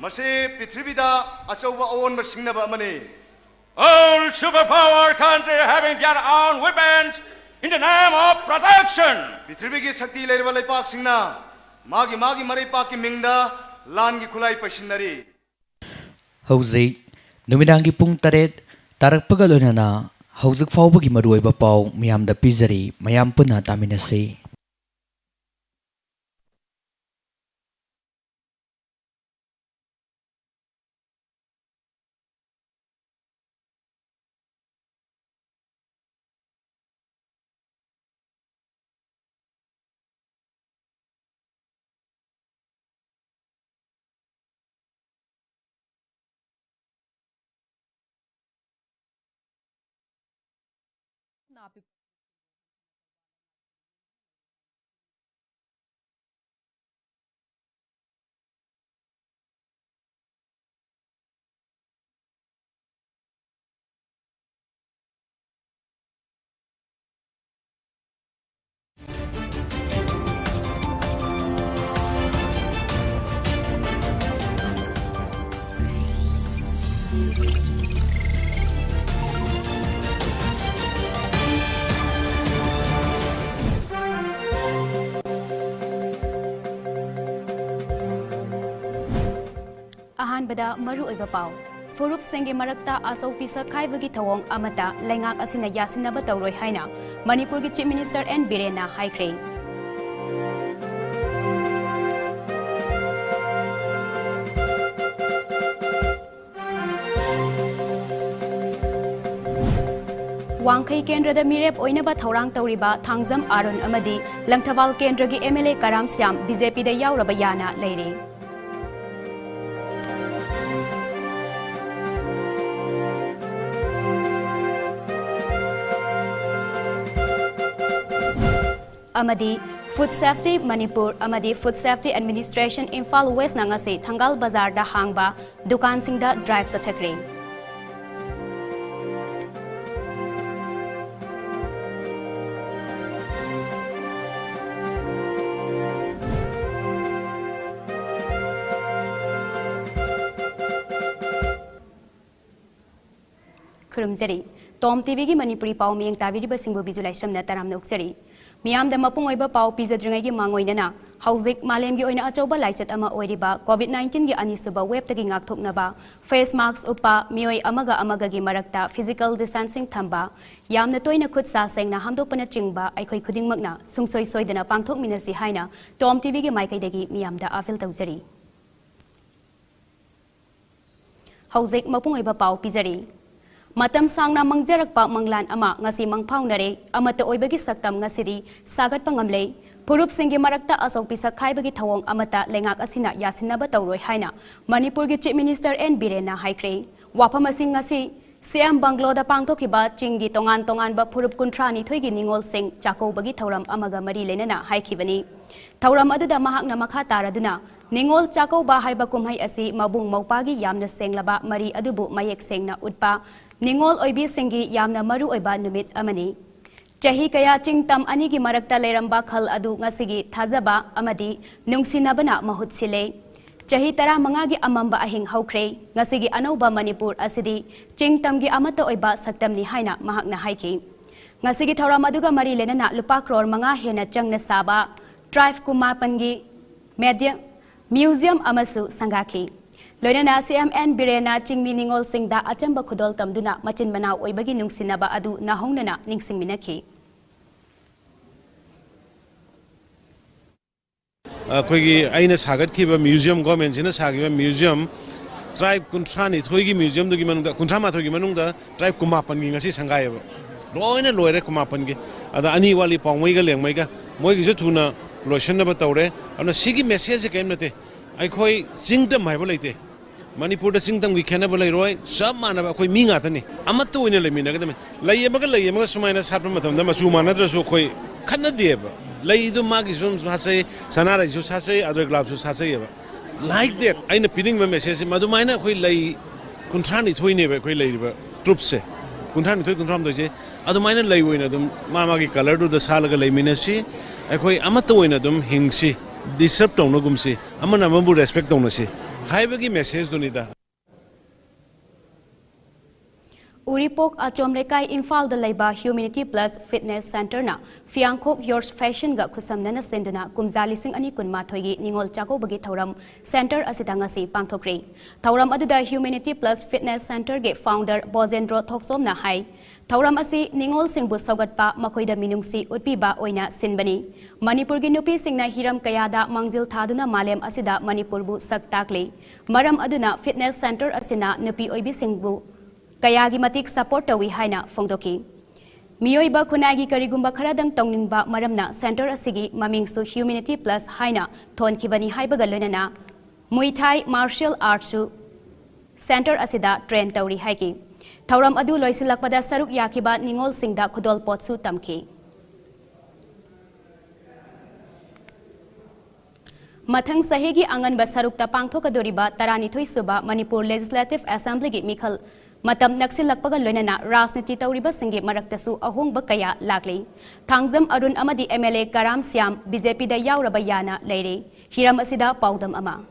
Masi Pitribida Achoba own Masinaba Mani. All superpower country having their own weapons in the name of protection. Pitribigi Sakti Level Paksina, Magi Mari Paki Minda, Langi Kulai Pashinari. Hauzi, Numidangi Pung Taret, Tarak Pagalonana, Hauzuk Faubagi Marueba Pau, Miam the Pizzeri, Mayam Puna Taminasi. Ahanbada maru oiba pau furup senge marakta asau pisa khaibagi thawong amata lengak asina yasinaba tawroi haina Manipur gi Chief Minister N Birena haikre Wangkai Kendra da Mirep oinaba thaurang tawriba Thangjam Arun amadi Langthabal Kendra gi MLA Karam Syam BJP da yauraba yana leire Amadi Food Safety Manipur Amadi Food Safety Administration Imphal West nangasi Thangal Bazar da hangba dukan singda drive sathakre Kurumjari Tom TV gi Manipuri pau miyang tabiri ba singbu visualization na taram na uksari Miyam da mapung oiba pau pizadringay gi mangoinana hauzik malem gi oina achoba laiset ama oiriba COVID-19 gi anisuba web tagi ngakthoknaba face mask upa miyoi amaga gi marakta physical distancing thamba yamna toina khut sa sengna hamdopana chingba aikhoi khudingmakna sungsoi soidana pangthok minasi haina Tom TV gi maikai dagi miyam da afil tawjari hauzik mapung oiba pau pizari Matam sangna mangjarakpa manglan ama ngasi mangphaunare amata oibagi saktam ngasiri sagat pangamle purup singgi marakta asok pisa khaibagi thawong amata lengak asina yasinaba tawroi haina Manipur gi Chief Minister N Birena haikre wafam asing ngasi CM Bangloda pangthokiba chingi tongan ba purup kuntrani thoigi ningol sing chakobagi thauram amaga mari lenana haikhibani thauram aduda mahakna makha taraduna Ningol chako ba haiba kumhai asi mabung maupagi yamna senglaba mari adubu mayek sengna utpa Ningol oibi singi yamna maru oiba numit amani Chahi kaya chingtam ani gi marakta leramba khal adu ngasigi thajaba amadi nungsinabana mahut sile Chahi tara mangagi amamba ahing haukre ngasigi anauba Manipur asidi chingtam gi amata oiba saktamni haina mahakna haiki ngasigi thauram aduga mari lenana lupa crore manga hena changna saba drive kumarpangi media Museum Amasu Sangaki. Loinana CMN Birena Chingmi Ningol Singda Achamba Kudol Tamduna Machin Manao Oibagi Nungsinaba Adu Nahongnana Ningsing Minaki. Koigi Aina Sagat Kiba Museum Government in a Sagiva Museum Tribe Kuntrani, Togi Museum, the Gimanunda, Kuntrama Togimanunda, Tribe Kumapan Gingasi Sangayava. Loina Loire Kumapangi, Ada Aniwali Pongwiga Lemega, Moigizatuna. Lotion about Taure, and a Sigi message came at I call Singdom Hibolate. Manipur the Singdom we can never lay some man about Mingatani. Amatu in a lemina, Layamaga Sumanas Happamatum, the Masumana, so Koi, Canadeva, Lay the Magisums Hase, Sanara Hase, other gloves Hase. Like that, I'm a pinning my message, Madumina, who lay Contrani, Twineva, Quay troops. Kuntran Kuntram Doje, Adumina lay winner, Mamaki color to the Salaga lay ministry. Akoi amata oina dum hingsi disrupt tawna gumsi amana mabu respect tawna si हाइबगी message दुनिदा Uripok Achomrekai Infal the Laiba Humanity Plus Fitness Center na Fiangkok Yours Fashion ga Kusamna na Senduna Kumzali Sing Ani Kun Mathogi Ningol Chako Bagi Thauram Center Asitangasi Pangthokri. Thauram Aduda Humanity Plus Fitness Center ge founder Bozendro Thoksom na hai. Thauram asi Ningol Sing Bu Saugatpa Makoida Minungsi Utpiba Oina Sinbani. Manipur gi nupi singna hiram kayada Mangjil Thaduna Malem asida Manipur bu Saktakli. Maram Aduna Fitness Center asina nupi oibi singbu Kayagi matik support tawi haina fongdoki. Mioiba kunagi karigumba karadang tongningsba maramna center asigi mamingsu Humanity Plus haina thon kibani haibaga loinana Muay Thai martial arts su center asida train tauri haiki. Thauram adu loisilakpada saruk yakiba ningol singda khudol potsu tamki. Mathang sahigi angan ba sarukta pangthokadoriba taranithoi suba Manipur Legislative Assembly gi mikhal Matam Naksilakpaga Lunana Rasniti Tauriba Singi Maraktasu Ahong Bakaya Lagli. Tangzam Arun Amadi MLA Karam Siam BJP da Yaurabayana Lady. Hiram Asida Paudam Ama.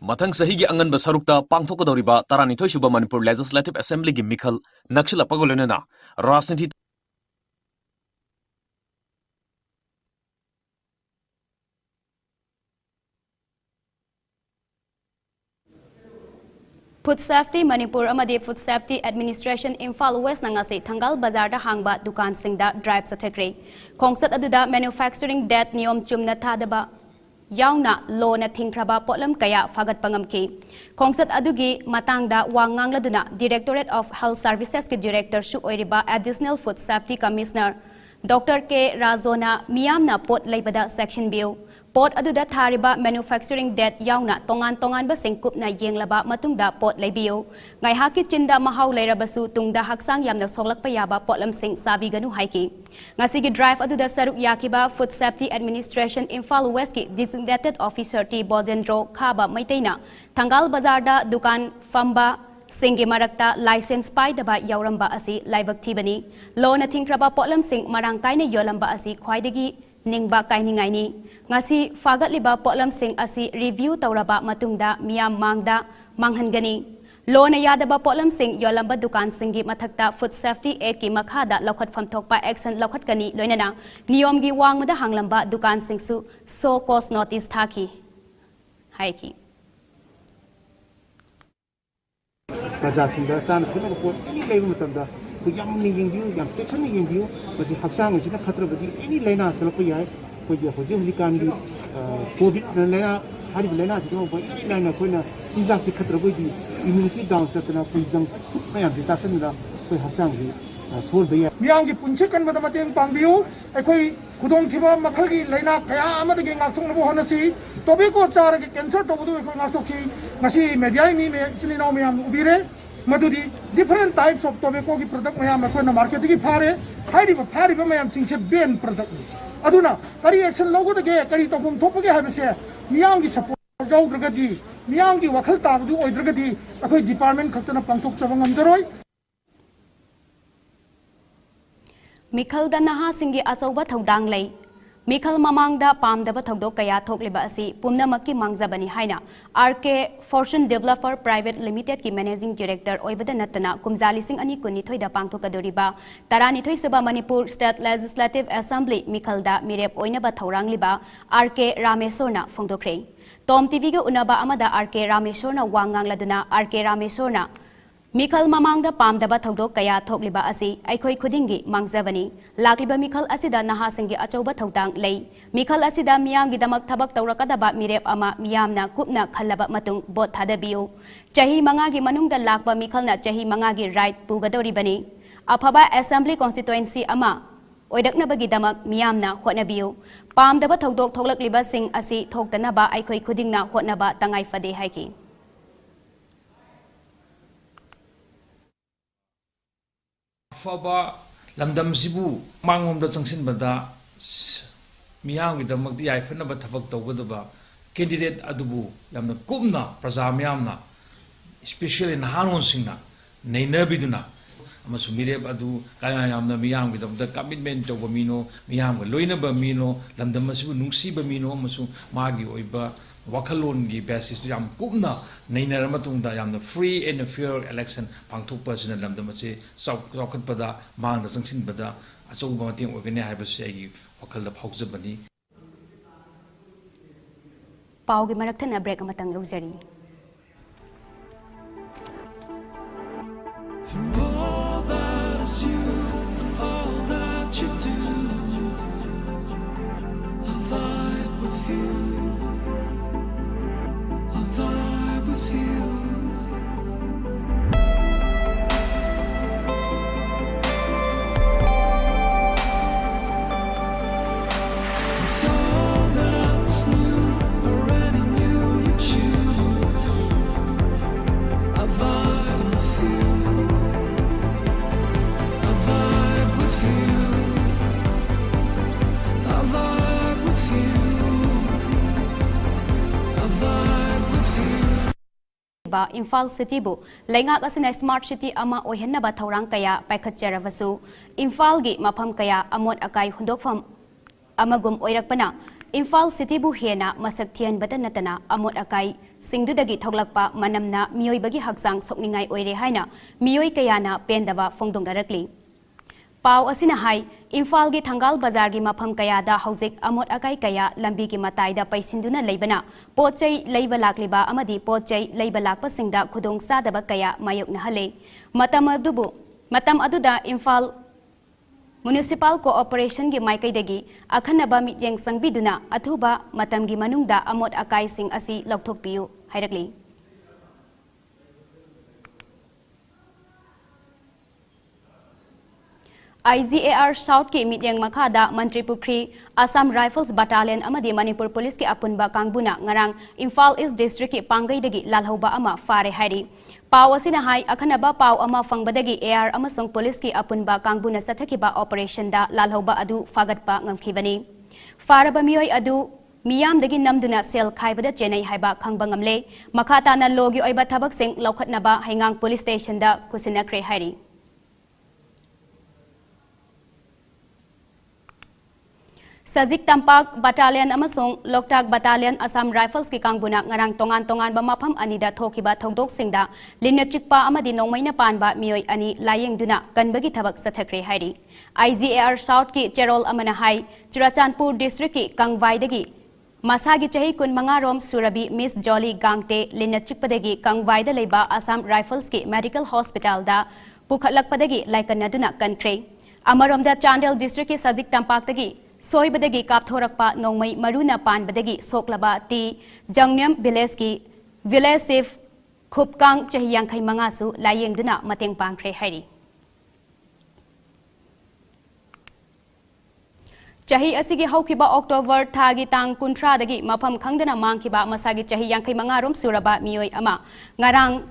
Mathang sahigi angan basarukta pangthokadoriba taranithoi suba Manipur Legislative Assembly gi mikhal Naksilakpaga Lunana Rasniti Food Safety Manipur Amadi Food Safety Administration Imphal West Nangasi Thangal Bazar da hangba dukan singda drive sathekre. Khongsat aduda manufacturing debt niyom chumna thadaba yauna law na thingkraba potlam kaya fagat pangamki. Khongsat adugi matangda wangangladuna Directorate of Health Services ki Director su oiriba Additional Food Safety Commissioner Dr. K. Razona Miyamna pot laibada section bill. Pot aduda thariba manufacturing debt yauna tongan ba singkup na yenglaba matungda pot laibiyo. Ngai haki chinda mahaw lairabasu tungda haksang yamna soglakpa yaba potlam sing sabi ganu haiki. Ngasigi drive aduda saruk yakiba Food Safety Administration Imphal West ki designated officer T Bozendro Khaba Maitaina Thangal Bazarda dukan famba Singi Marakta license pai daba yauramba asi laibak thibani. Law na thingkraba potlam sing marangkai na yolamba asi khwaidagi Ningba kainingai ni ngasi fagatliba potlam sing asi review tauraba matungda miyam mangda manghangani lona yadaba potlam sing yolamba dukan singi mathakta food safety aid ki makhada lokhat famthokpa action lokhat kani loinana niyom gi wangmada hanglamba dukan singsu so cause notice thaki haiki Rajasinda san khuna ko any level matamda ko yam ni yingbiu yam section ni yingbiu basi haksang sina khatra badi any lena salpa yai ko je hoje huli kan di covid na lena hari lena ji ko any lena ko na sinjak ki khatra bo di immunity down satna ko jang mayam disaster na ko haksang gi sol be miyang gi punche kan mata mateng pangbiu ekoi khudong thiba makhal gi lena kaya amada gi ngakthong na bo honasi tobe ko char gi cancer to bu ko ngakthok ki ngasi media mi me chini no miyam ubire madudi different types of tobacco ki product mayam ko na market gi phare phari ba mayam singche ben product aduna kari action logo de kari to bum thop ge ha bese miyang gi support jaw dragadi miyang gi wakhal ta du oi dragadi akoi department khatna pangthok chabang amjaroi Mikhal da naha singi achauba thodang lei Mikhal mamangda pamdaba thodok kaya thokliba asi pumnamakki mangjabani haina RK Fortune Developer Private Limited ki Managing Director oibada natana kumjali sing ani kunni thoida pangthokadoriba tarani thoi suba Manipur State Legislative Assembly Mikhal da mirep oinaba thaurangliba RK Ramesorna phongdokre Tom TV ga unaba amada RK Ramesorna wangangladuna RK Ramesorna Mikhal mamangda pamdaba thodok kaya thokliba asi aikhoi khudingi mangjabani lakliba Mikhal asida naha singi achauba thodang lei Mikhal asida miyangi damak thabak taurakadaba mirep ama miyamna kupna khallaba matung bot thadabiu chahi mangagi manungda lakba Mikhal na chahi mangagi right pugadoribani aphaba assembly constituency ama oidaknabagi damak miyamna hotnabiu pamdaba thodok thoklakliba sing asi thoktanaba aikhoi khudingna hotnaba tangai fade haiki Faba lamdam sibu mangomda changsin bada miyam gi damak di aifana ba thabak tawgadaba candidate adubu yamna kumna praja miyamna especially nahanon singna nainabiduna amasu mireb adu kaya yamna miyam gi damda commitment tawba mino miyam ga loina ba mino lamdam sibu nungsi ba mino amasu magi oiba wakalongi basis to yam kumna nainara matungda yamna free and fair election pangthokpa sina lamdam ase saukat pada mangda sangsin bada achouba mating ogane haibase agi wakalda phawjabani paugi maraktana break amatang lojari through all that is you and all that you do I vibe with you I vibe with you with all that's new already knew you choose I vibe with you I vibe with you I vibe with you I vibe with you ba Imphal City bu lengak asina smart city ama ohenna ba thaurang kaya paikhatjaravasu Imphal gi mapham kaya amot akai hundokfam amagum oirakpana Imphal City bu hena masak thian bata natana amot akai singdudagi thoglakpa manamna miyoibagi haksang sokningai oire haina miyoi kayana pendaba fongdongdarakli Pau asina hai Imphal gi Thangal Bazar gi mapham kaya da hauzik amot akai kaya lambi gi matai da paisinduna leibana pochai leiba lakliba amadi pochai leiba lakpa singda khudong sadaba kaya mayokna hale matam aduda Imphal Municipal Cooperation gi maikai dagi akhanaba mijeng sangbiduna athuba matam gi manungda amot akai sing asi lokthokpiu hairakli IGAR South ki mityang makhada Mantri Pukri Assam Rifles Battalion amadi Manipur Police ki apunba kangbuna ngarang Imphal East District ki pangai dagi lalhoba ama fare hairi Pau asina hai akhanaba pau ama fangbadagi AR amasong police ki apunba kangbuna sathakiba operation da lalhoba adu fagatpa ngamkhibani faraba miyoi adu miyam dagi namduna sel khaibada chenai haiba khangba ngamle makhata na logi oiba thabak sing lokhatnaba haingang police station da kusinakre hairi Sajik Tampak Battalion amasong Loktak Battalion Assam Rifles ki kangbuna ngarang tongan ba mapham anida thokiba thongdok singda linna chikpa amadi nongmaina panba miyoi ani layengduna kanbagi thabak sathakre hairi IGAR South ki Cherol amana hai Churachandpur District ki Kangwaidagi Masagi chahi kun mangarom Surabi Miss Jolly Gangte linna chikpadagi Kangwaida leiba Assam Rifles ki Medical Hospital da pukhatlakpadagi laikanaduna kankre Amaromda Chandel District ki Sajik Tampak tagi Soibadagi kapthorakpa nongmai maruna panbadagi soklaba ti Jangnam Village ki Village Safe Khupkang chahi yangkhai manga su layengduna mateng pangkhre hairi Chahi asigi haukiba October thagi tang kunthra dagi mapham khangdana mangkiba masagi chahi yangkhai manga rom suraba miyoi ama ngarang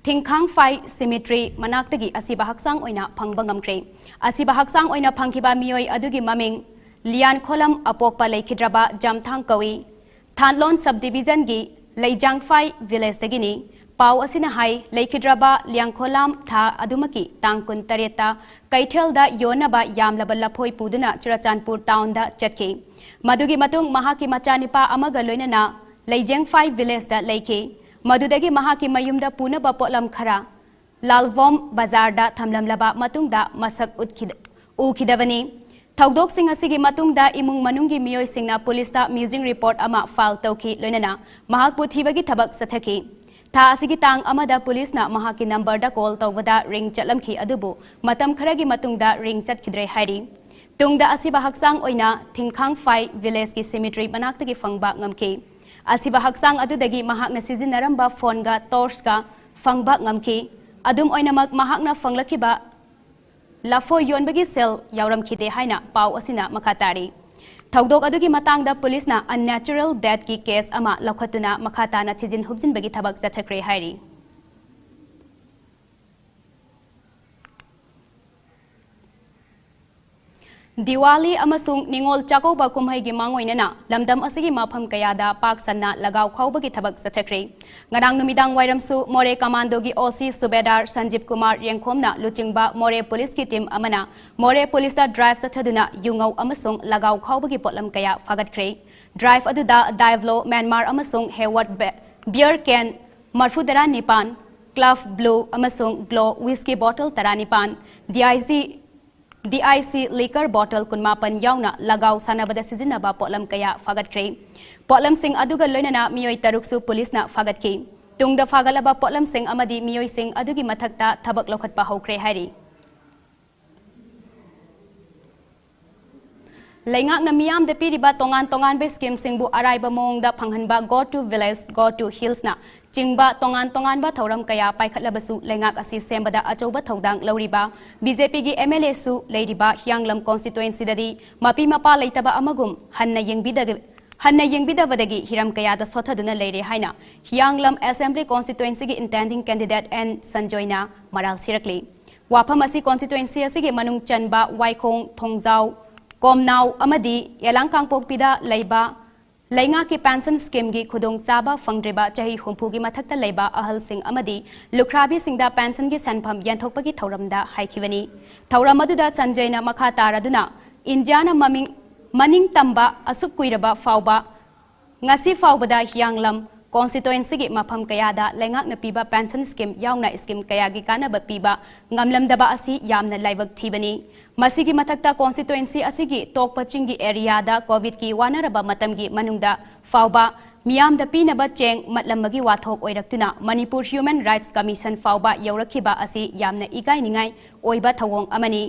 Thingkhang Phai Cemetery manaktagi asiba haksang oina phangba ngamkhre asiba haksang oina phangkiba miyoi adugi maming Lian Kholam apokpa leikidraba Jamthang Kawi Thanlon subdivision gi Leijangphai village dagini Pau asina hai leikidraba Lian Kholam tha adumaki tangkun tareta Kaithel da yonaba yamlaba laphoi puduna Churachandpur town da chatki Madugi matung mahaki machanipa amaga loinana Leijangphai village da leiki Madudagi mahaki mayumda punaba potlam khara Lalvom bazar da thamlamlaba matungda masak ukhidabani Thogdok sing asigi matungda imung manungi miyoi singna police musing report ama file tauki loinana mahakpu thibagi thabak sathaki tha asigi tang amada police na mahaki number da call tawbada ring chatlamki adubu matam kharagi matungda ring chatkidre hairi tungda asiba haksang oina Thingkhang Phai village ki cemetery manaktagi fangba ngamki asiba haksang adudagi mahakna sizinaramba phone ga torch ga fangba ngamki adum oinamak mahakna fanglakiba Lafo yonbagi sel yauram khide haina pau asina makhatari Thogdok adugi matangda police na unnatural death ki case ama lakhatuna makhata na thijin hubjin bagi thabak sathakre hairi Diwali amasung Ningol Chakouba kumhai gi mangoinana lamdam asigi mapham kayada pak sanna lagaw khawbagi thabak sathakre ngarang numidang wairamsu More Commando gi OC Subedar Sanjeev Kumar Yengkhomna luchingba More Police ki team amana More Police da drive sathaduna yungau amasung lagaw khawbagi potlam kaya fagatkre Drive aduda Divelo Myanmar amasung Hayward Beer Can Marfudara Nipan Club Blue amasung Glow Whiskey Bottle Taranipan DIC Liquor Bottle Kunmapan Yauna Lagaw Sanabada Sizinaba Potlam Kaya Fagatkrei Potlam Sing Aduga Loinana Mioy Taruksu Police na Fagatki Tungda Fagalaba Potlam Sing Amadi Mioy Sing Adugi Matakta Tabak Lokat Pahokre Hari Laingak na miyam de piriba tongan be scheme singbu araiba mong da panghanba go to village go to hills na jingba tongan ba thoram kaya paikhatlabasu laingak asi sembada achouba thodang lauriba BJP gi MLA su leiriba hyanglam constituency dadi mapi mapa leitaba amagum hanna yengbidavadagi hiram kaya da sothaduna leire haina hyanglam assembly constituency gi intending candidate and sanjoina maral sirakli wafam asi constituency asigi manung chanba waikong thongjau Komnau amadi yalang kangpok pida leiba lainga ki pension scheme gi khudong chaba fangdreba chahi humpu gi mathakta leiba ahal sing amadi lukhrabi singda pension gi sanpham yanthokpa gi thauramda haikhiwani thauram aduda sanjayna makha taraduna indiana maning tamba asuk kuiraba fauba ngasi faubada hyanglam constituency gi mafam kayada laingak na piba pension scheme yauna scheme kaya gi kana ba piba ngamlamdaba asi yamna laibak thibani masigi mathakta constituency asigi tokpachingi area da covid ki wanaraba matamgi manungda fauba miyam da pinaba cheng matlamagi wathok oiraktuna Manipur Human Rights Commission fauba yaurakhiba asi yamna igai ningai oiba thawong amani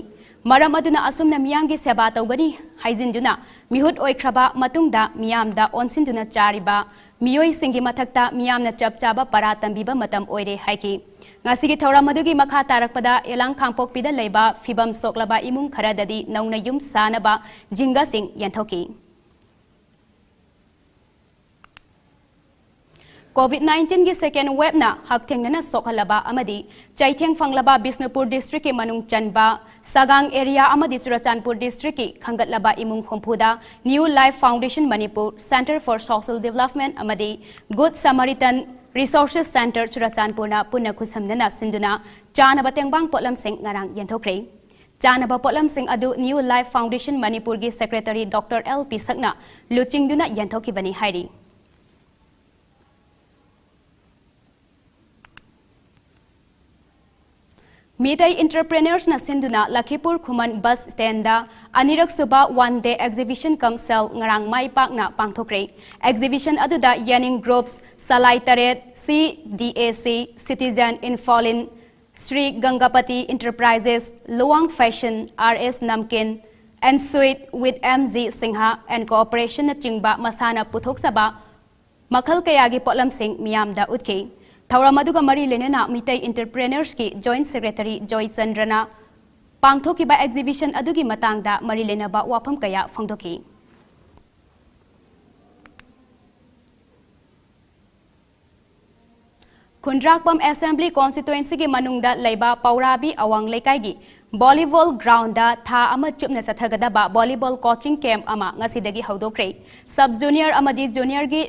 maram aduna asumna miyangi seba tawgani haijinduna mihut oikraba matungda miyamda onsinduna chariba miyoi singi mathakta miyamna chapchaba para tambiba matam oire haiki ngasigi thauram adugi makha tarakpada elang khangpok pida leiba fibam soklaba imung kharadadi nauna yum sanaba jinga sing yanthoki COVID-19 gi second wave na hakthengna sokhalaba amadi chaitheng fanglaba Bisnupur district ki manung chanba Sagang area amadi Surachandpur district ki khangatlaba imung humphuda New Life Foundation Manipur Center for Social Development amadi Good Samaritan Resources Center Surachandpur na punna khusamna sinduna chanaba tengbang potlam sing ngarang yanthokre chanaba potlam sing adu New Life Foundation Manipur gi secretary Dr. LP Sakna luchingduna yanthoki bani hairi Midai entrepreneurs na sinduna Lakhipur Khuman bus stand da anirak suba one day exhibition kam sell ngarang mai pak na pangthokre exhibition aduda yaning groups Salai Taret CDAC Citizen in Fallen Sri Gangapati Enterprises Luang Fashion RS Namkin and Sweet with MZ Singha and cooperation na chingba masana puthok saba makhal kayagi potlam sing miyamda utke Thauram aduga mari lenena mitai entrepreneurs ki joint secretary Joy Chandrana pangthoki ba exhibition adugi matangda mari lenaba wafam kaya phangdoki Khundrakpam assembly constituency ki manungda leiba Paurabi awang lekai gi volleyball ground da tha ama chupna sathagada ba volleyball coaching camp ama ngasidagi haudokre sub junior amadi junior gi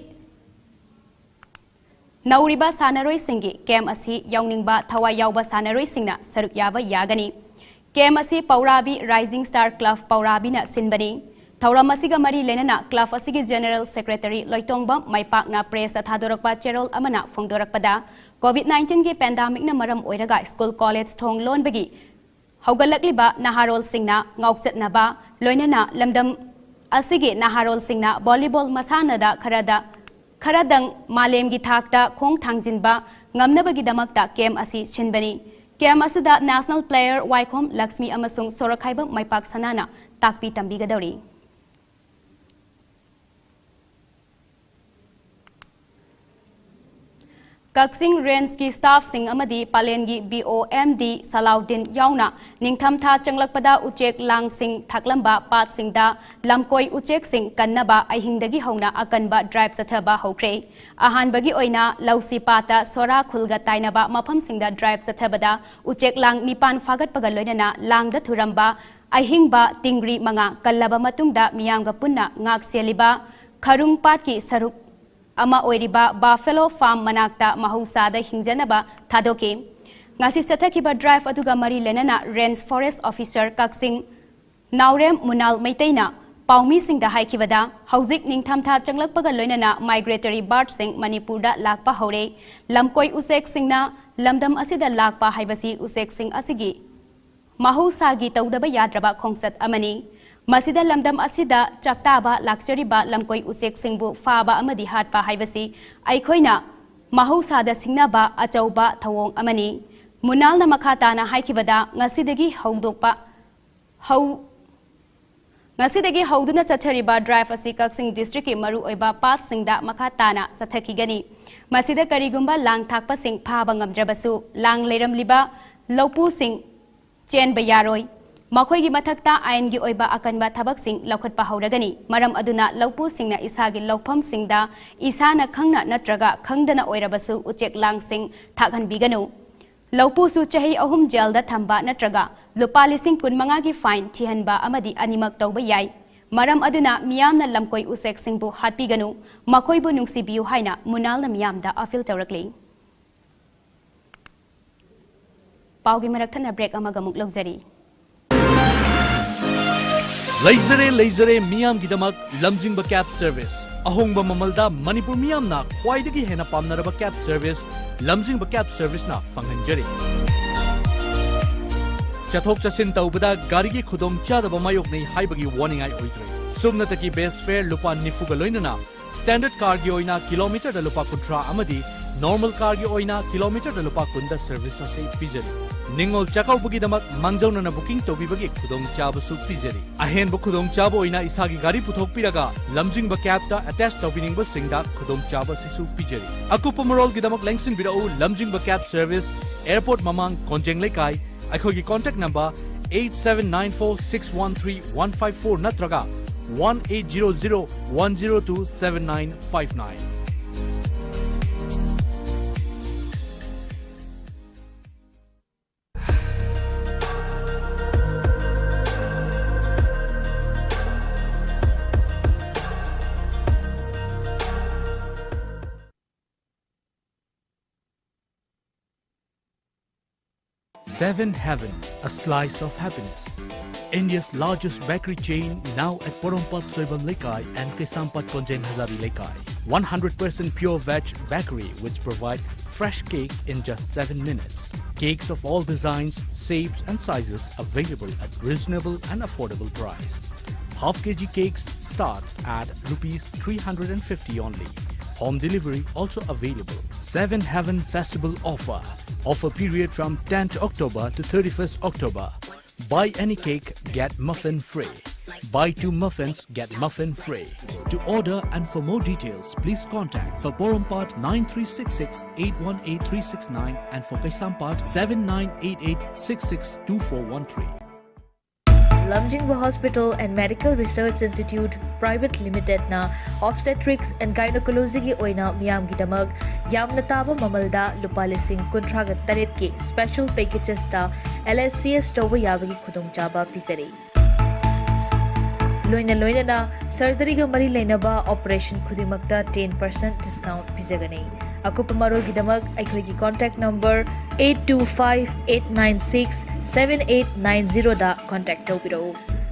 Nauriba sanaroi singi kem asi yauningba thawa yauba sanaroi singna saruk yaba yagani kem asi Paurabi Rising Star Club Paurabi na sinbani thauram asiga mari lenana club asigi general secretary Loitongba maipakna press athadorakpa cherol amana phongdorakpada COVID-19 ki pandemic na maram oiraga school college thong lon bagi haugalakliba naharol singna ngaukchatnaba loinana lamdam asigi naharol singna volleyball masanada Kharadang malem gi thakta khong thangjinba ngamnabagi damakta kem asi sinbani kem asida national player Waikhom Lakshmi amasung Sorakhaiba maipak sanana takpi tambigadori Kaksing Range ki staff sing amadi Palengi BOMD Salaudin yauna ningtham tha changlakpada uchek lang sing thaklamba pat singda lamkoi uchek sing kannaba ahingdagi hauna akanba drive sathaba hokre ahanbagi oina lausi pata sora khulga tainaba mafam singda drive sathabada uchek lang nipan fagat pagal loinana langda thuramba ahingba tingri manga kallaba matungda miyamga punna ngak seliba kharung pat ki saruk ama oiriba Buffalo Farm manakta mahusada hingjanaba thadoki ngasi sathakiba drive aduga mari lenana Range Forest Officer Kaksing Naurem Munal Maitaina ꯄꯥꯎꯃꯤꯁꯤꯡꯗ ꯍꯥꯏꯈꯤꯕꯗ ꯍꯧꯖꯤꯛ ꯅꯤꯡꯊꯝꯊꯥ ꯆꯪꯂꯛꯄꯒ ꯂꯣꯏꯅꯅ migratory ꯕꯥꯔꯗꯁꯤꯡ ꯃꯅꯤꯄꯨꯔꯗ ꯂꯥꯛꯄ ꯍꯧꯔꯦ ꯂꯝꯀꯣꯏ ꯎꯆꯦꯛꯁꯤꯡꯅ ꯂꯝꯗꯝ ꯑꯁꯤꯗ ꯂꯥꯛꯄ ꯍꯥꯏꯕꯁꯤ ꯎꯆꯦꯛꯁꯤꯡ ꯑꯁꯤꯒꯤ ꯃꯍꯧꯁꯥꯒꯤ ꯇꯧꯗꯕ ꯌꯥꯗ꯭ꯔꯕ ꯈꯣꯡꯆꯠ ꯑꯃꯅꯤ ꯃꯁꯤꯗ ꯂꯝꯗꯝ ꯑꯁꯤꯗ ꯆꯥꯛꯇꯥꯕ ꯂꯥꯛꯆꯔꯤꯕ ꯂꯝꯀꯣꯏ ꯎꯆꯦꯛꯁꯤꯡꯕꯨ ꯐꯥꯕ ꯑꯃꯗꯤ ꯍꯥꯠꯄ ꯍꯥꯏꯕꯁꯤ ꯑꯩꯈꯣꯏꯅ ꯃꯍꯧꯁꯥꯗ ꯁꯤꯡꯅꯕ ꯑꯆꯧꯕ ꯊꯧꯑꯣꯡ ꯑꯃꯅꯤ ꯃꯨꯅꯥꯜꯅ ꯃꯈꯥ ꯇꯥꯅ ꯍꯥꯏꯈꯤꯕꯗ ꯉꯁꯤꯗꯒꯤ ꯍꯧꯗꯨꯅ ꯆꯠꯊꯔꯤꯕ ꯗ꯭ꯔꯥꯏꯚ ꯑꯁꯤ ꯀꯛꯆꯤꯡ ꯗꯤꯁꯇ꯭ꯔꯤꯛꯀꯤ ꯃꯔꯨꯑꯣꯏꯕ ꯄꯥꯠꯁꯤꯡꯗ ꯃꯈꯥ ꯇꯥꯅ ꯆꯠꯊꯈꯤꯒꯅꯤ ꯃꯁꯤꯗ ꯀꯔꯤꯒꯨꯝꯕ ꯂꯥꯡ ꯊꯥꯛꯄꯁꯤꯡ ꯐꯥꯕ ꯉꯝꯗ꯭ꯔꯕꯁꯨ ꯂꯥꯡ ꯂꯩꯔꯝꯂꯤꯕ ꯂꯧꯄꯨꯁꯤꯡ ꯆꯦꯟꯕ ꯌꯥꯔꯣꯏ ꯃꯈꯣꯏꯒꯤ ꯃꯊꯛꯇ ꯑꯥꯏꯟꯒꯤ ꯑꯣꯏꯕ ꯑꯀꯟꯕ ꯊꯕꯛꯁꯤꯡ ꯂꯧꯈꯠꯄ ꯍꯧꯔꯒꯅꯤ ꯃꯔꯝ ꯑꯗꯨꯅ ꯂꯧꯄꯨꯁꯤꯡꯅ ꯏꯁꯥꯒꯤ ꯂꯧꯐꯝꯁꯤꯡꯗ ꯏꯁꯥꯅ ꯈꯪꯅ ꯅꯠꯇ꯭ꯔꯒ ꯈꯪꯗꯅ ꯑꯣꯏꯔꯕꯁꯨ ꯎꯆꯦꯛ ꯂꯥꯡꯁꯤꯡ ꯊꯥꯛꯍꯟꯕꯤꯒꯅꯨ ꯂꯧꯄꯨꯁꯨ ꯆꯍꯤ 3 ꯖꯦꯜꯗ ꯊꯝꯕ ꯅꯠꯇ꯭ꯔꯒ ꯂꯨꯄꯥ 15,000ꯒꯤ ꯐꯥꯏꯟ ꯊꯤꯍꯟꯕ ꯑꯃꯗꯤ ꯑꯅꯤꯃꯛ ꯇꯧꯕ ꯌꯥꯏ ꯃꯔꯝ ꯑꯗꯨꯅ ꯃꯤꯌꯥꯝꯅ ꯂꯝꯀꯣꯏ ꯎꯆꯦꯛꯁꯤꯡꯕꯨ ꯍꯥꯠꯄꯤꯒꯅꯨ ꯃꯈꯣꯏꯕꯨ ꯅꯨꯡꯁꯤꯕꯤꯌꯨ ꯍꯥꯏꯅ ꯃꯨꯅꯥꯜꯅ ꯃꯤꯌꯥꯝꯗ ꯑꯄꯤꯜ ꯇꯧꯔꯛꯂꯤ ꯄꯥꯎꯒꯤ ꯃꯔꯛꯊꯠꯅ ꯕ꯭ꯔꯦꯛ ꯑꯃꯒ ꯑꯃꯨꯛ ꯂꯧꯖꯔꯤ ꯂꯩꯖꯔꯦ ꯃꯤꯌꯥꯝꯒꯤꯗꯃꯛ ꯂꯝꯖꯤꯡꯕ ꯀꯦꯕ ꯁꯔꯚꯤꯁ ꯑꯍꯣꯡꯕ ꯃꯃꯜꯗ ꯃꯅꯤꯄꯨꯔ ꯃꯤꯌꯥꯝꯅ ꯈ꯭ꯋꯥꯏꯗꯒꯤ ꯍꯦꯟꯅ ꯄꯥꯝꯅꯔꯕ ꯀꯦꯕ ꯁꯔꯚꯤꯁ ꯂꯝꯖꯤꯡꯕ ꯀꯦꯕ ꯁꯔꯚꯤꯁꯅ ꯐꯪꯍꯟꯖꯔꯤ ꯆꯠꯊꯣꯛ ꯆꯠꯁꯤꯟ ꯇꯧꯕꯗ ꯒꯥꯔꯤꯒꯤ ꯈꯨꯗꯣꯡꯆꯥꯗꯕ ꯃꯥꯌꯣꯛꯅꯩ ꯍꯥꯏꯕꯒꯤ ꯋꯥꯅꯤꯡꯉꯥꯏ ꯑꯣꯏꯗ꯭ꯔꯦ ꯁꯨꯞꯅꯇꯒꯤ ꯕꯦꯁ ꯐꯦꯌꯔ ꯂꯨꯄꯥ 90ꯒ ꯂꯣꯏꯅꯅ ꯁ꯭ꯇꯦꯟꯗꯔꯗ ꯀꯥꯔꯒꯤ ꯑꯣꯏꯅ ꯀꯤꯂꯣꯃꯤꯇꯔꯗ ꯂꯨꯄꯥ 30 ꯑꯃꯗꯤ ꯅꯣꯔꯃꯦꯜ ꯀꯥꯔꯒꯤ ꯑꯣꯏꯅ ꯀꯤꯂꯣꯃꯤꯇꯔꯗ ꯂꯨꯄा 10ꯗ ꯁꯔꯚꯤꯁ ꯑꯁꯤ ꯄꯤꯖꯔꯤ ꯅꯤꯡꯉꯣꯜ ꯆꯥꯛꯀꯧꯕꯒꯤꯗꯃꯛ ꯃꯥꯡꯖꯧꯅꯅ ꯕꯨꯀꯤꯡ ꯇꯧꯕꯤꯕꯒꯤ ꯈꯨꯗꯣꯡꯆꯥꯕꯁꯨ ꯄꯤꯖꯔꯤ ꯑꯍꯦꯟꯕ ꯈꯨꯗꯣꯡꯆꯥꯕ ꯑꯣꯏꯅ ꯏꯁꯥꯒꯤ ꯒꯥꯔꯤ ꯄꯨꯊꯣꯛꯄꯤꯔꯒ ꯂꯝꯖꯤꯡꯕ ꯀꯦꯕꯇ ꯑꯦꯇꯦꯆ ꯇꯧꯕꯤꯅꯤꯡꯕꯁꯤꯡꯗ ꯈꯨꯗꯣꯡꯆꯥꯕ ꯑꯁꯤꯁꯨ ꯄꯤꯖꯔꯤ ꯑꯀꯨꯞꯄ ꯃꯔꯣꯜꯒꯤꯗꯃꯛ ꯂꯦꯡꯁꯤꯟꯕꯤꯔꯛꯎ ꯂꯝꯖꯤꯡꯕ ꯀꯦꯕ ꯁꯔꯚꯤꯁ ꯑꯦꯌꯔꯄꯣꯔꯠ ꯃꯃꯥꯡ ꯀꯣꯟꯖꯦꯡ ꯂꯩꯀꯥꯏ ꯑꯩꯈꯣꯏꯒꯤ contact number 8794613154 नत्रगा 1800-102-7959. Seven Heaven, a slice of happiness. India's largest bakery chain now at Porompat Soibam Lekai and Kesampat Konjain Hazari Lekai. 100% pure veg bakery which provide fresh cake in just 7 minutes. Cakes of all designs, shapes and sizes available at reasonable and affordable price. Half kg cakes start at Rs 350 only. Home delivery also available. 7 Heaven Festival Offer. Offer period from 10th October to 31st October. Buy any cake, get muffin free. Buy 2 muffins, get muffin free. To order and for more details, please contact for Porompat 9366-818369 and for Kesampat 7988662413. Lamjingwa Hospital and Medical Research Institute Private Limited na obstetrics and gynecology gi oina miyam gi damak yamna taba mamalda lupa 1,38 ki special packages ta LSCS toba yabagi khudong chaba pisari loina na surgery ga mari leinaba operation khudimakta 10% discount pisagani akupa marol gi damak aikoi gi contact number 8258967890 da contact tawbiro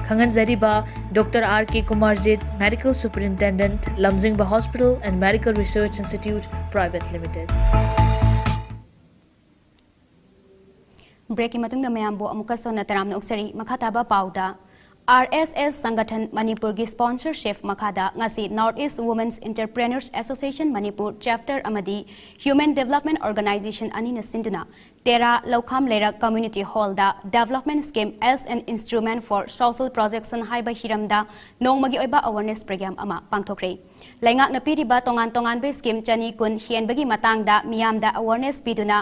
khangan zariba Dr. R.K. Kumarjit Medical Superintendent Lamjingba Hospital and Medical Research Institute Private Limited. Breaking matungda mayambo amuka sona taramna uksari makataba pauda RSS Sangathan Manipur gi sponsorship makada ngasi Northeast Women's Entrepreneurs Association Manipur chapter amadi Human Development Organization anina sinduna Tera Lokham Lera Community Hall da development scheme as an instrument for social projection haiba hiramda nongmagi oiba awareness program ama pangthokre laingak na piriba tongan be scheme chani kun hienbagi matangda miyamda awareness piduna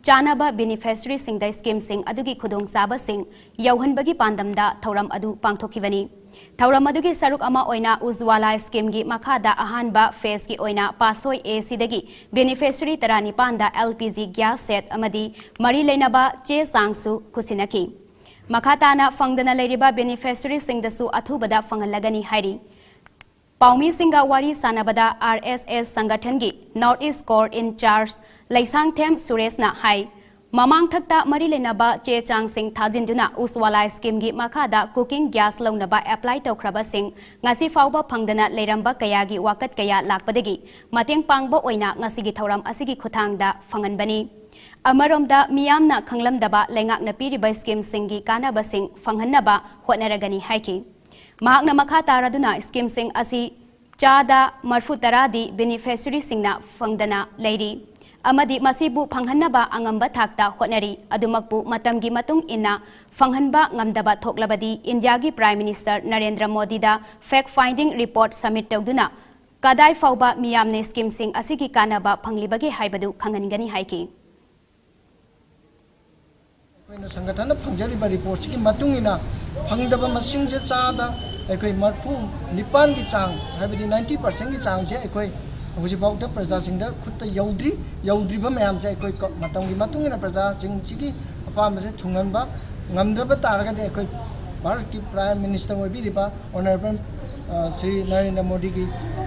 Chanaba beneficiary sing the scheme sing adugi khudong saba sing yauhanbagi pandamda thauram adu pangthokibani thauram adugi saruk ama oina Ujwala scheme gi makhada ahanba phase gi oina pasoi AC dagi beneficiary tarani panda LPG gas set amadi mari leinaba che sangsu kusinaki makhatana fangdana leiriba beneficiary sing dasu athubada fangalagani hairi Paumi Singa Wari Sanabada RSS Sangathan gi Northeast Core in charge Laisang Them Suresh na hai Mamang thakta mari lenaba che chang sing thajinduna uswala scheme gi makhada cooking gas launaba apply tawkhraba sing ngasi fawba phangdana leiramba kayagi wakat kaya lakpadagi mateng pangbo oina ngasi gi thoram asigi khuthangda phanganbani Amaromda miyamna khanglamdaba lengakna piriba scheme singi kanaba sing phanghanaba hotnaragani haiki mahakna makha taraduna scheme sing asi chada marfu taradi beneficiary singna phangdana leiri amadi masibu phanghanaba angamba thakta hotnari adumakpu matamgi matung inna phanghanba ngamdaba thoklabadi India gi Prime Minister Narendra Modi da fact finding report submit tawduna kadai fawba miyamne scheme sing asigi kanaba phanglibagi haibadu khangangani haiki संगठन फंगजरीब report की मतुंगिना फंगदब मसिंग से चादा अखोई मरफू निपान की चांग हाइबदी 90% की चांग से अखोई हुजिबाउदा प्रजा सिंह दा खुद यौद्रीब मैम से अखोई मतंग की मतुंगिना प्रजा सिंह की अपाम से थुंगनबा ngamdrab तारगदे अखोई भारत की प्राइम मिनिस्टर ओइबिरिबा ऑनरेबल श्री नरेंद्र मोदी की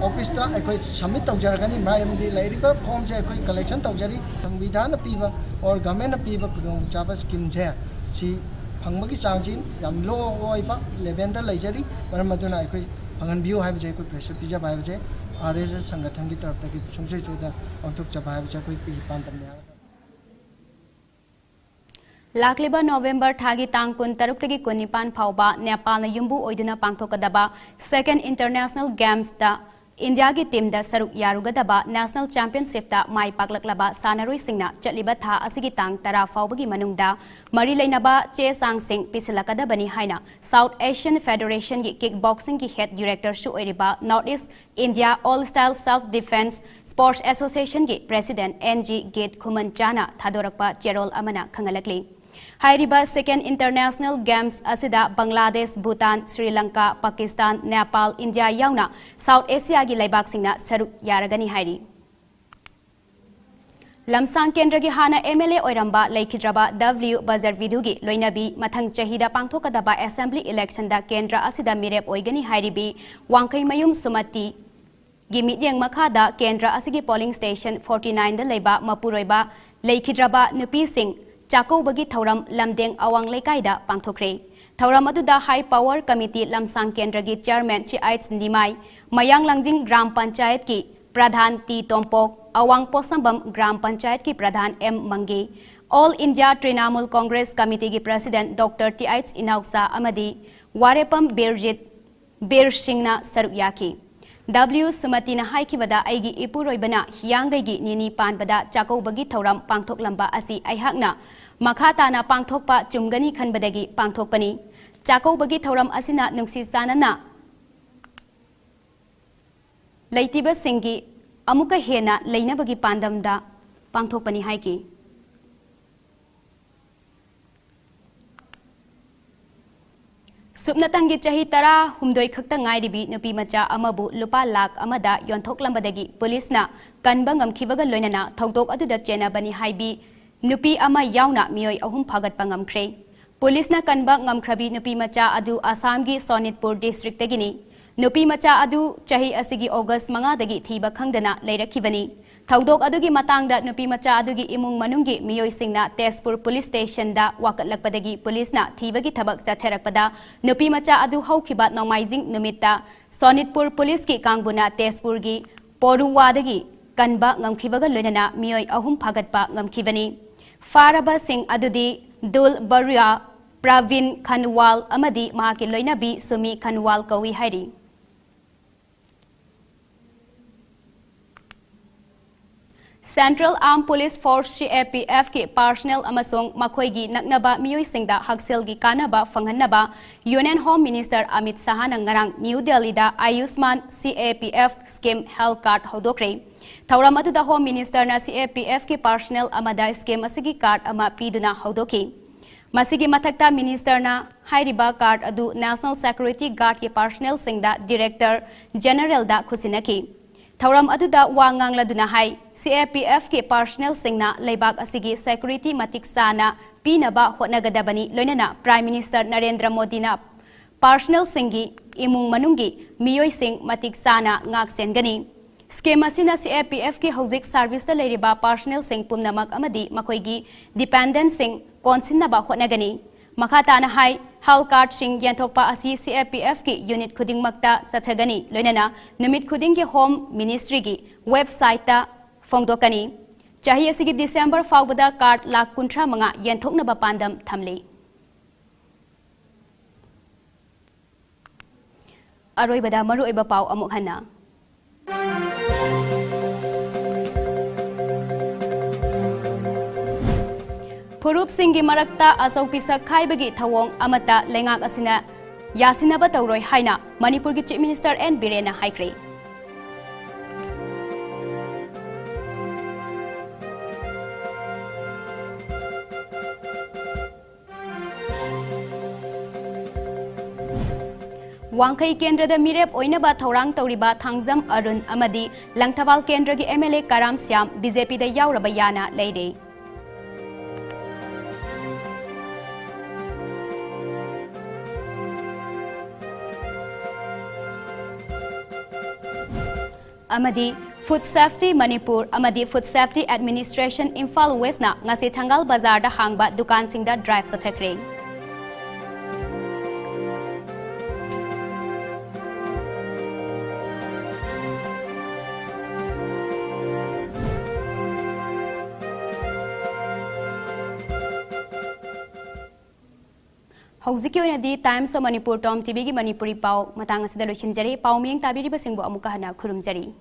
ऑफिस दा अखोई सबमिट तौजरगनी मायमदी लाइरिबा फॉर्म से अखोई कलेक्शन तौजरी संविधान पीबा और गवर्नमेंट पीबा खुदों चाबा स्कीम से सी फंगबगी चांगजिन याम लो ओइबा लेवल दा लेजरी मरम मदुना अखोई फंगन बियो हाइबजे अखोई प्रेशर पिजा बाइबजे आरएसएस संगठन की तरफ तक सुंसे चोदा अंतुक चबाइबजे अखोई P पांतम Lakliba November thagi tang kun taruk tagi kun nipan phauba Nepal na yumbu oiduna pangthokadaba Second International Games da India gi team da saruk yarugadaba National Championship da mai paklaklaba sanaroi singna chatliba tha asigi tang tara phauba manungda mari leinaba che sang sing pisilakadabani haina South Asian Federation gi kickboxing gi head director shu oiriba Northeast India All Style Self Defense Sports Association gi president NG Gate Khuman Chana thadorakpa cherol amana khangalakli Hairiba Second International Games asida Bangladesh, Bhutan, Sri Lanka, Pakistan, Nepal, India yauna South Asia gi laibak singna saruk yaragani hairi. Lamsang Kendra gi hana MLA oiramba laikhidraba W Bazar Vidugi loinabi mathang chahida pangthokadaba Assembly election da Kendra asida mirep oigani hairibi Wangkai Mayum Sumati gi midyang makhada Kendra asigi polling station 49 da leiba mapuroiba laikhidraba nupi sing Chako bagi thauram lamdeng awang leikaida pangthokre thauram aduda high power committee lamsang kendra gi chairman chiaits nimai mayang langjing gram panchayat ki pradhan T Tompok awang posambam gram panchayat ki pradhan M Mangi All India Trinamool Congress committee ki president Dr Tiaits Inauksa amadi warepam Birjit Bir Singna sarukyaki W Sumati na haikibada aigi ipuroibana hiyangaigi nini panbada chako bagi thauram pangthok lamba asi aihakna makhata na pangthokpa chumgani khanbadagi pangthokpani chako bagi thauram asina nungsi sanana leitiba singi amuka hena leinabagi pandamda pangthokpani haiki Subnatangi chahi tara humdoi khakta ngairibi nupi macha amabu lupa lak amada yonthoklambadagi police na kanba ngamkhibaga loinana thokdok aduda chena bani haibi nupi ama yauna mioi ahum phagat pangamkhre police na kanba ngamkhrabi nupi macha adu Assam gi Sonitpur district tagini nupi macha adu chahi asigi August 5 dagi thiba khangdana leirakhibani thokdok adugi matangda nupi macha adugi imung manunggi miyoi singna Tezpur police station da wakatlakpadagi police na thibagi thabak chatherakpada nupi macha adu haukhiba nomaijing numita Sonitpur police ki kangbuna Tezpur gi Poruwadagi kanba ngamkhibaga loinana miyoi ahum phagatpa ngamkhibani faraba sing adudi Dul Baria Pravin Khanwal amadi mahaki loinabi Sumi Khanwal kawi hairi Central Armed Police Force CAPF ki personnel amasong makhoigi naknaba miyoi singda haksel gi kanaba fanghannaba Union Home Minister Amit Shah na ngarang New Delhi da Ayushman CAPF scheme health card hodokre thauram adu da Home Minister na CAPF ki personnel amada scheme asigi card ama piduna hodoki masigi mathakta minister na hairiba card adu National Security Guard ki personnel singda Director General da khusinaki thauram adu da wangang laduna hai CAPF ke personnel singna leibak asigi security matik sana pinaba hotnagadabani loinana Prime Minister Narendra Modi na personnel singi imung manungi miyoi sing matik sana ngak sengani Scheme asina CAPF ki hauzik service ta leiriba personnel sing pumnamak amadi makoigi dependent sing konsinna ba hotnagani. Makata na hai health card sing yanthokpa asi CAPF ki unit khuding makta sathagani loinana numit khuding ki home ministry ki website ta phongdokani. Chahi asigi December faubada card lakh kuntra manga yanthokna ba pandam thamli. Aroibada maru iba pau amuk hana. Purup singgi marakta asau pisak khaibagi thawong amata lengak asina yasinaba tawroi haina Manipur gi Chief Minister N Birena haikre. Wangkai Kendra da Mirep oinaba thorang tawriba Thangjam Arun amadi Langthabal Kendra gi MLA Karam Syam BJP da yauraba yana leire. Amadi Food Safety Manipur Amadi Food Safety Administration Imphal West na ngasi Thangal Bazar da hangba dukan sing da drive sa thakre. Hauzik oina di Times of Manipur Tom TV gi Manipuri pau matang asida loichinjari pau miyang tabiriba singbo amuka hana khurumjari.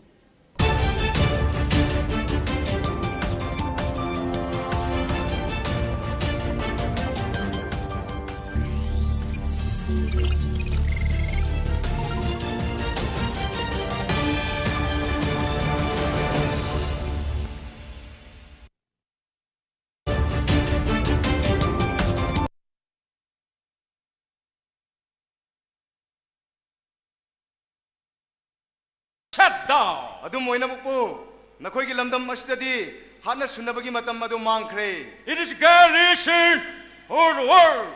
Shut down! Adum moina mukpu nakhoi gi lamdam asdadi hana sunabagi matam adu mangkhre. It is garrison for the world.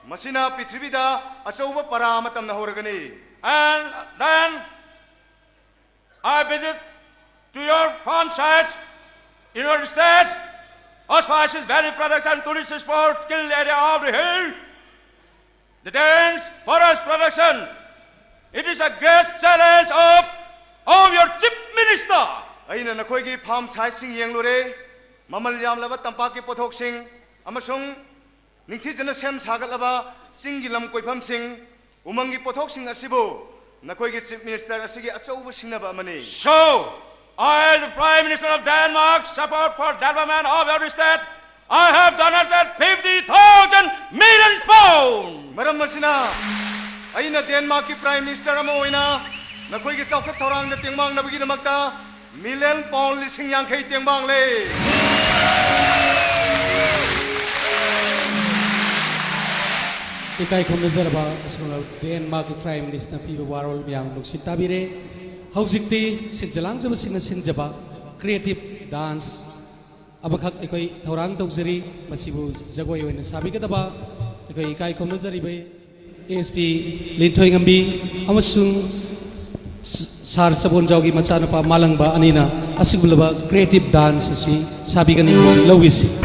Masina Pitrivida asauba para matam na horagani. And then I visit to your farm sites in your state, auspicious berry products and tourist sports skill area of the hill, the dance, forest production. It is a great challenge of your Chief Minister. Aina nakhoi gi farm chai sing yenglore mamal yam laba tampa ki pothok sing amasung ningthijana sem sagat laba sing gi lam koifam sing umang gi pothok sing asibo nakhoi gi Chief Minister asigi achauba singnaba amani. So, I, as the Prime Minister of Denmark, support for development of your state, I have donated 50,000 million pounds. Maram masina aina Denmark ki Prime Minister ama oina nakhoi gi chawkat thorang da tengbang nabagi namakta million pound lising yangkhai tengbang le. Ikai khomnazarba asmala Denmark ki Prime Minister piba warol myang luksit tabire haujikti sinjalang jaba sinjaba creative dance abakak ikai thorang tawjari masibu jagoi oina sabigadaba ikai ikai khomnazaribe ASP Linthoi Ngambi amasung Sar Sabon Jaugi Machanapa Malangba Anina Asigulaba creative dance si sabigani lawisi.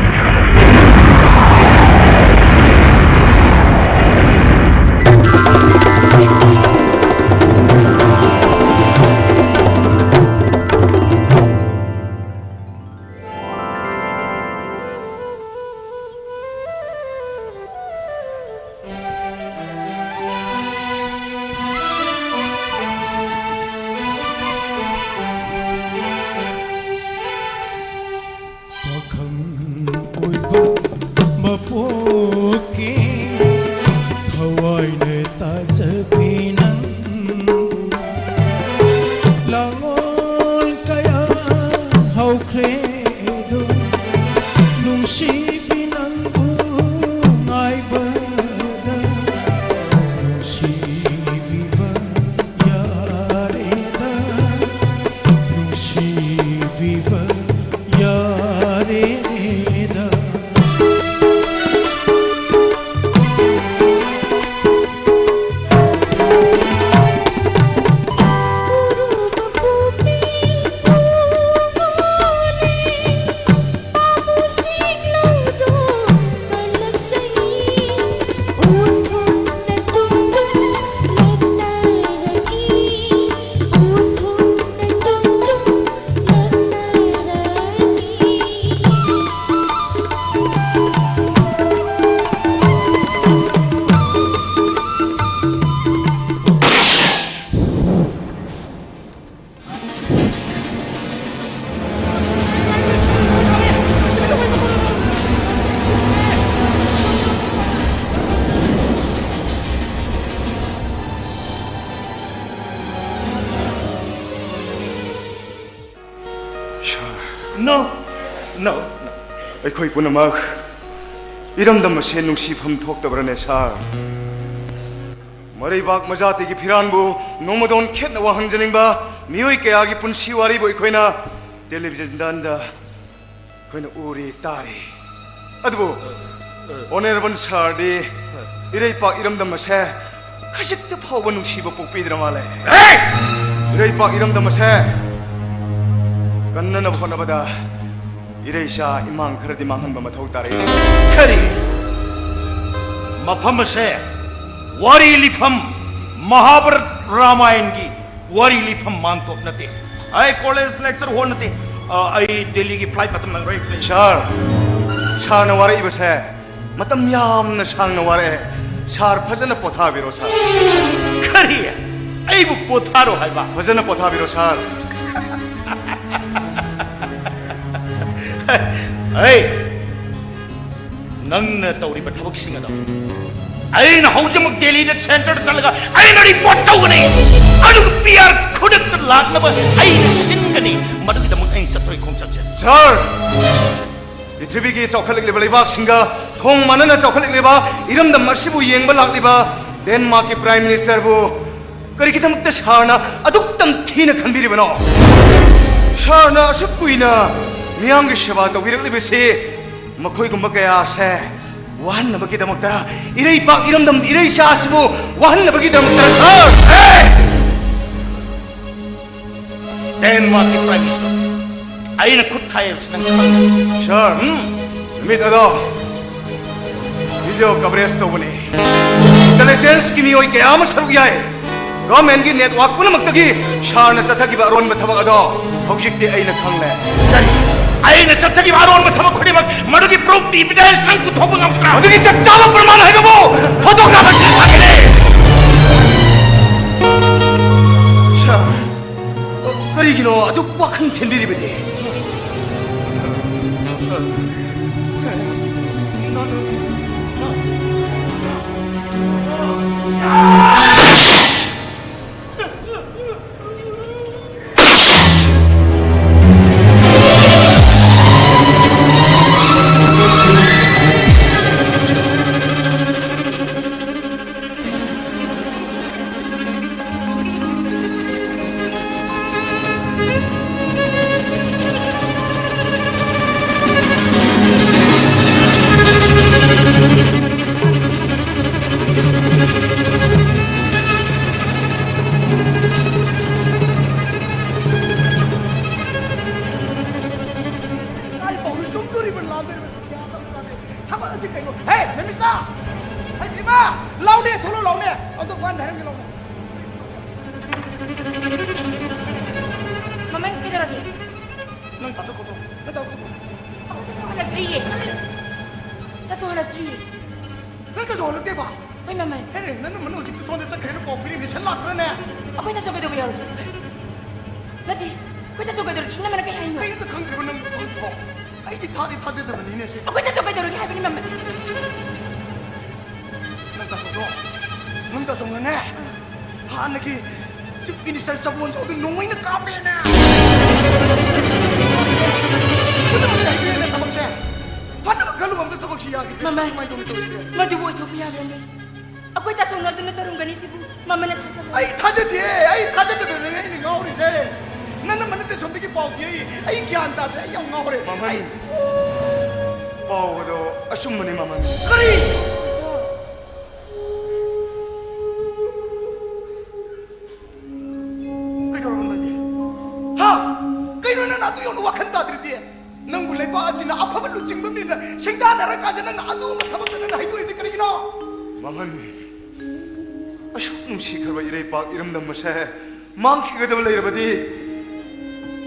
No. ꯑꯩꯈꯣꯏ ꯄꯨꯝꯅꯃꯛ ꯏꯔꯝꯗꯝ ꯑꯁꯤ ꯅꯨꯡꯁꯤꯐꯝ ꯊꯣꯛꯇꯕ꯭ꯔꯅꯦ ꯁꯥꯔ? ꯃꯔꯩꯕꯥꯛ ꯃꯖꯥꯇꯤꯒꯤ ꯐꯤꯔꯥꯟꯕꯨ ꯅꯣꯡꯃꯗꯣꯟ ꯈꯦꯠꯅ ꯋꯥꯍꯟꯖꯅꯤꯡꯕ ꯃꯤꯑꯣꯏ ꯀꯌꯥꯒꯤ ꯄꯨꯟꯁꯤ ꯋꯥꯔꯤꯕꯨ ꯑꯩꯈꯣꯏꯅ ꯇꯦꯂꯤꯚꯤꯖꯟꯗ ꯑꯩꯈꯣꯏꯅ ꯎꯔꯤ ꯇꯥꯔꯤ. ꯑꯗꯨꯕꯨ ꯑꯣꯅꯔꯦꯕꯜ ꯁꯥꯔꯗꯤ ꯏꯔꯩꯄꯥꯛ ꯏꯔꯝꯗꯝ ꯑꯁꯦ ꯈꯖꯤꯛꯇ ꯐꯥꯎꯕ ꯅꯨꯡꯁꯤꯕ ꯄꯣꯛꯄꯤꯗ꯭ꯔ ꯃꯥꯜꯂꯦ. 이레이박 이름담마세 건너는 호나보다 이레이샤 이망 그러디 망한 바 마타우 따라 있어. 그리 마팜마세 와리 리팜 महाभारत रामायण की वारी लिफम मान तो नते आई कॉलेज लेक्चर हो नते आई दिल्ली की फ्लाइट मतम नंग रही फ्लाइट शार न वारे इबसे मतम याम न सांग न वारे शार फजन पोथा बिरो सार खरी आई बु पोथारो है बा फजन पोथा बिरो सार आई नंग न तौरी बठबक सिंग दा I know how to Delhi that center Salaga. I know report Togani. I do PR couldn't the lag number. I singani. Mother the Mutain Satri Conception. Sir, the Tribiki Sokolik Liba Singa, Tong Manana Sokolik Liba, Iram the Mashibu Yangbalak Liba, Denmark Prime Minister Bu, Karikitam Tashana, Aduktam Tina can be even off. Sharna Supuina, Miang Shava, the Viral Libisi, Makoikumaka say. One of the Motara, Irepa, Iram, Iresha, one of the Motara. Denmark Prime Minister. I in a good times. Sure. Meet a dog. Video Cabresto. Intelligence Kimio Yamas Rugai. Roman Network Punamatagi, Sharna Sataki Baron Matavado, Hojik the Aina Kangla. I in a Sataki Baron Matavakurimak, Maruki broke the evidence and to Tobin of Ground. This is a Java Perman Hagabo, photographer. Sure. Karigino, I took walking tenderity.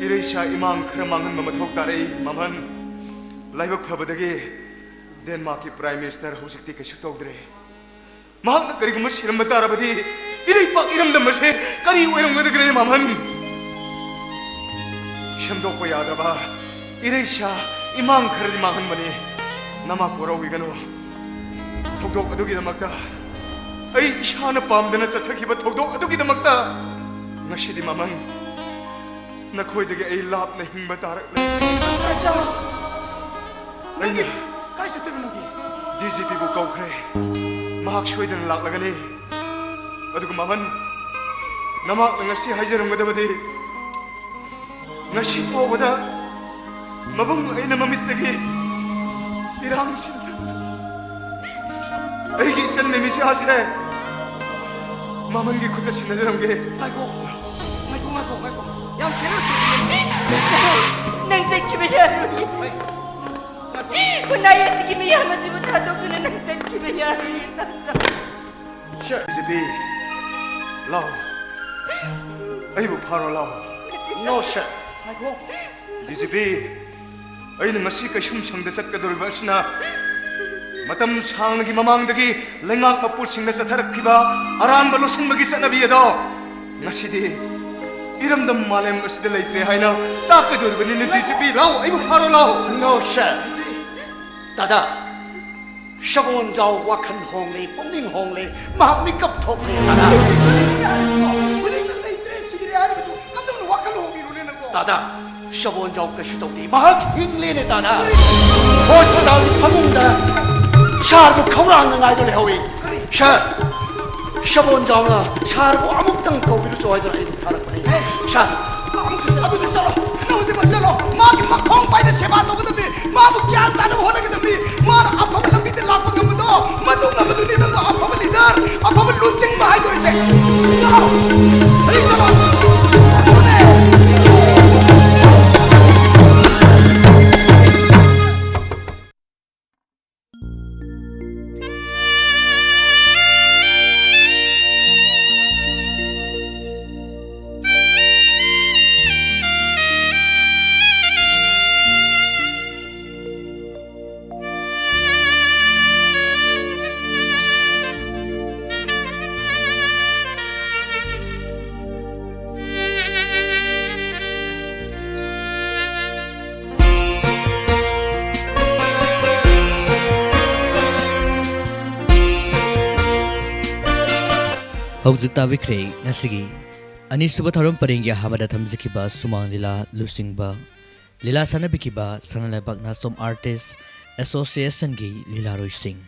Iresha Imam Kramangan Mamatok Tare, Maman, Laibok Pabadagi, Denmark Prime Minister Hosik Shutogre. Mahak Karigumus Matarabadi, Irepa Iram the Mase, Kari William with the Grey Maman. Shamdoko Yadaba, Iresha Imam Karimahan Mani, Namakoro Vigano, Togok Adugi the Makta. I Shana Pam, then a Sataki, but Togok Adugi the Makta. Nashidi Maman. Na koi dege ay lap na hing batar. ꯑꯩꯅ ꯀꯥꯏ ꯆꯠꯇꯣꯏꯕꯅꯣꯒꯤ DGPꯕꯨ ꯀꯧꯈ꯭ꯔꯦ ꯃꯍꯥꯛ ꯁꯣꯏꯗꯅ ꯂꯥꯛꯂꯒꯅꯤ ꯑꯗꯨꯒ ꯃꯃꯟ ꯅꯃꯥꯛꯅ ꯉꯁꯤ ꯍꯥꯏꯖꯔꯝꯒꯗꯕꯗꯤ ngasi po wada mabung ay na mamit lagi irang sinta ay gisan may misya sila maman gi kuta sinajaram ge mai ko yam serious nang tek kibiya kunaya sige miya masibuta to kuna nang tek kibiya sure jibi law ay bu paro law no sir DGP ꯑꯩꯅ ꯉꯁꯤ ꯀꯩꯁꯨꯝꯁꯪꯗ ꯆꯠꯀꯗꯧꯔꯤꯕ ꯑꯁꯤꯅ ꯃꯇꯝ ꯁꯥꯡꯅꯒꯤ ꯃꯃꯥꯡꯗꯒꯤ ꯂꯩꯉꯥꯛ ꯃꯄꯨꯁꯤꯡꯅ ꯆꯠꯊꯔꯛꯈꯤꯕ ꯑꯔꯥꯟꯕ ꯂꯣꯠꯁꯤꯟꯕꯒꯤ ꯆꯠꯅꯕꯤ ꯑꯗꯣ ꯉꯁꯤꯗꯤ ꯏꯔꯝꯗꯝ ꯃꯥꯂꯦꯝ ꯑꯁꯤꯗ ꯂꯩꯇ꯭ꯔꯦ ꯍꯥꯏꯅ ꯇꯥꯛꯀꯗꯧꯔꯤꯕꯅꯤ DGP ꯂꯥꯎ ꯑꯩꯕꯨ ꯐꯥꯔꯣ ꯂꯥꯎ no sir dada ꯁꯕꯣꯟꯖꯥꯎ ꯋꯥꯈꯜ ꯍꯣꯡꯂꯦ ꯄꯨꯛꯅꯤꯡ ꯍꯣꯡꯂꯦ ꯃꯍꯥꯛ ꯃꯤꯀꯞ ꯊꯣꯛꯂꯦ dada dada ꯁꯕꯣꯟꯖꯥꯎ ꯀꯩꯁꯨ ꯇꯧꯗꯦ ꯃꯍꯥꯛ ꯍꯤꯡꯂꯦꯅꯦ dada ꯍꯣꯁꯄꯤꯇꯥꯜꯒꯤ ꯐꯃꯨꯡꯗ ꯁꯥꯔꯕꯨ ꯈꯧꯔꯥꯡꯅ ꯉꯥꯏꯗꯨꯅ ꯂꯩꯍꯧꯏ ꯁꯥꯔ ꯁꯕꯣꯟꯖꯥꯎꯅ ꯁꯥꯔꯕꯨ ꯑꯃꯨꯛꯇꯪ ꯀꯧꯕꯤꯔꯨꯆꯣ ꯍꯥꯏꯗꯨꯅ ꯑꯩꯕꯨ ꯊꯥꯔꯛꯄꯅꯤ ꯁꯥꯔ ꯑꯗꯨꯗꯤ ꯆꯠꯂꯣ ꯍꯧꯖꯤꯛꯃꯛ ꯆꯠꯂꯣ ꯃꯥꯒꯤ ꯃꯈꯣꯡ ꯄꯥꯏꯅ ꯁꯦꯕꯥ ꯇꯧꯒꯗꯕꯅꯤ ꯃꯥꯕꯨ ꯒ꯭ꯌꯥꯟ ꯇꯥꯅꯕ ꯍꯣꯠꯅꯒꯗꯕꯅꯤ ꯃꯥꯅ ꯑꯐꯕ ꯂꯝꯕꯤꯗ ꯂꯥꯛꯄ ꯉꯝꯕꯗꯣ ꯃꯇꯨꯡ ꯑꯃꯗꯨꯅꯤ ꯅꯪꯅ ꯑꯐꯕ ꯂꯤꯗꯔ ꯑꯐꯕ ꯂꯨꯆꯤꯡꯕ ꯍꯥꯏꯗꯣꯔꯤꯁꯦ ꯆꯠꯂꯣ Hojik tavikre nasigi anisuba tharom parengya hamada thamjikiba sumang lila lusingba lila sanabikiba sanalabak na som artist association gi lila roi sing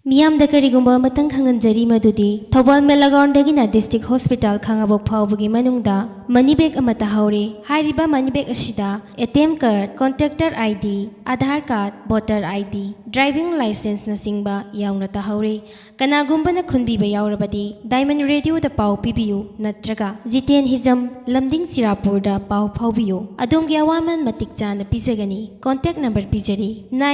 मियाम दकरिगुंबा मतंग खंगंजरी मदुदी थौबाल मेलाग्राउंडगिना डिस्ट्रिक्ट हॉस्पिटल खांगाबोक फावबगी मनुंगदा मनीबैग अमता हौरे हाइरिबा मनीबैग असिदा ATM card contractor ID Aadhaar card voter ID driving licence नसिंगबा यावना ताहौरे कनागुंबना खुनबीबा यावरबदी डायमंड रेडियो दा पाव पीबियु नत्रगा जितेन हिजम लमदिंग सिरापुर दा पाव फावबियु अदोंगी अवामन मतिक चाना पिजगनी कॉन्टैक्ट नंबर पिजरी